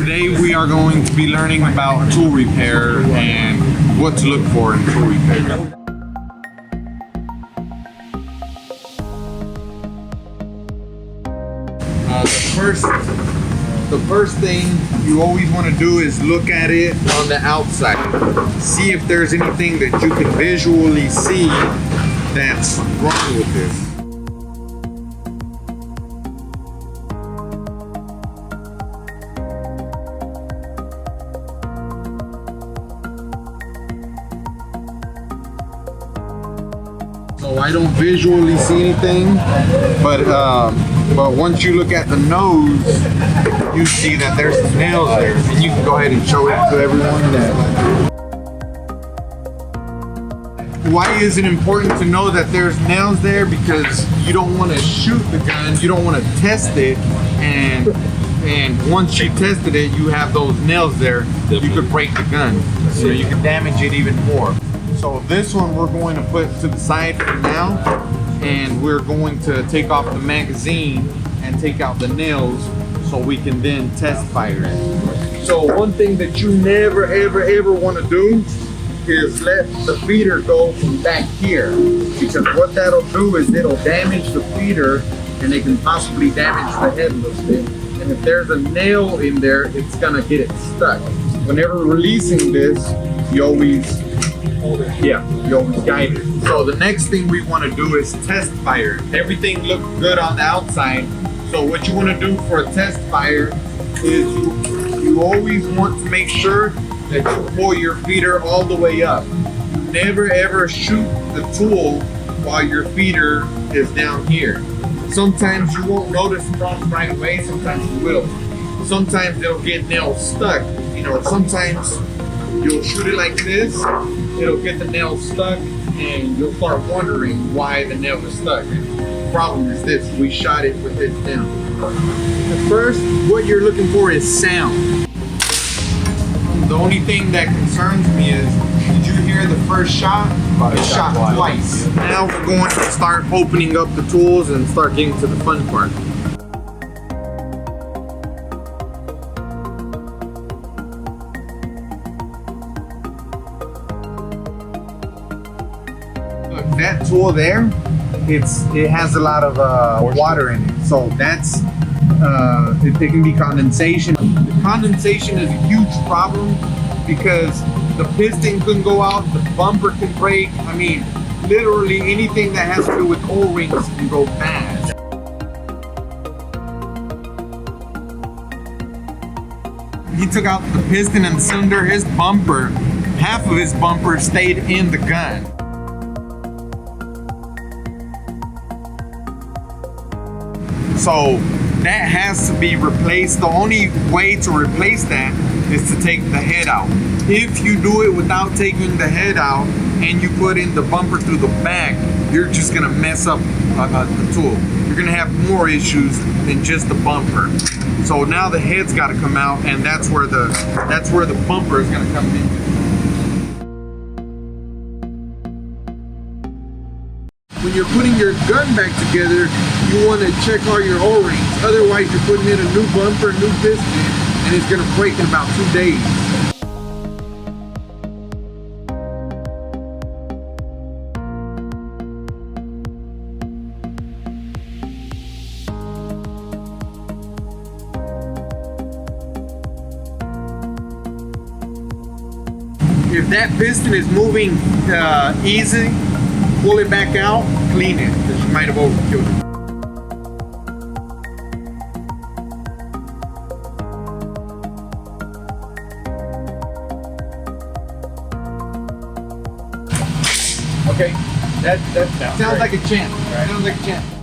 Today we are going to be learning about tool repair and what to look for in tool repair. The first thing you always want to do is look at it on the outside. See if there's anything that you can visually see that's wrong with this. So I don't visually see anything, but once you look at the nose, you see that there's some nails there, and you can go ahead and show it to everyone. Why is it important to know that there's nails there? Because you don't want to shoot the gun, you don't want to test it, and once you tested it, you have those nails there, you could break the gun, so you can damage it even more. So this one we're going to put to the side for now, and we're going to take off the magazine and take out the nails so we can then test fire it. So one thing that you never ever want to do is let the feeder go from back here, because what that'll do is it'll damage the feeder and it can possibly damage the head a little bit. And if there's a nail in there, it's gonna get it stuck. Whenever releasing this, you always guide it. So the next thing we want to do is test fire. Everything looks good on the outside. So what you want to do for a test fire is you always want to make sure that you pull your feeder all the way up. Never ever shoot the tool while your feeder is down here. Sometimes you won't notice the problem right away, sometimes you will. Sometimes it'll get nails stuck. You know, sometimes you'll shoot it like this, it'll get the nail stuck, and you'll start wondering why the nail is stuck. The problem is this: we shot it with this down. At first, what you're looking for is sound. The only thing that concerns me is, did you hear the first shot? It shot twice. Now we're going to start opening up the tools and start getting to the fun part. That tool there, it has a lot of water in it, so that's there can be condensation. The condensation is a huge problem because the piston can go out, the bumper can break. I mean, literally anything that has to do with O-rings can go bad. He took out the piston and the cylinder. His bumper, half of his bumper stayed in the gun. So that has to be replaced. The only way to replace that is to take the head out. If you do it without taking the head out and you put in the bumper through the back, you're just gonna mess up the tool. You're gonna have more issues than just the bumper. So now the head's gotta come out, and that's where the bumper is gonna come in. When you're putting your gun back together, you want to check all your O-rings. Otherwise, you're putting in a new bumper, new piston, and it's going to break in about 2 days. If that piston is moving easy, pull it back out, clean it, because you might have overkilled it. Okay, that sounds like a champ. Sounds like a champ.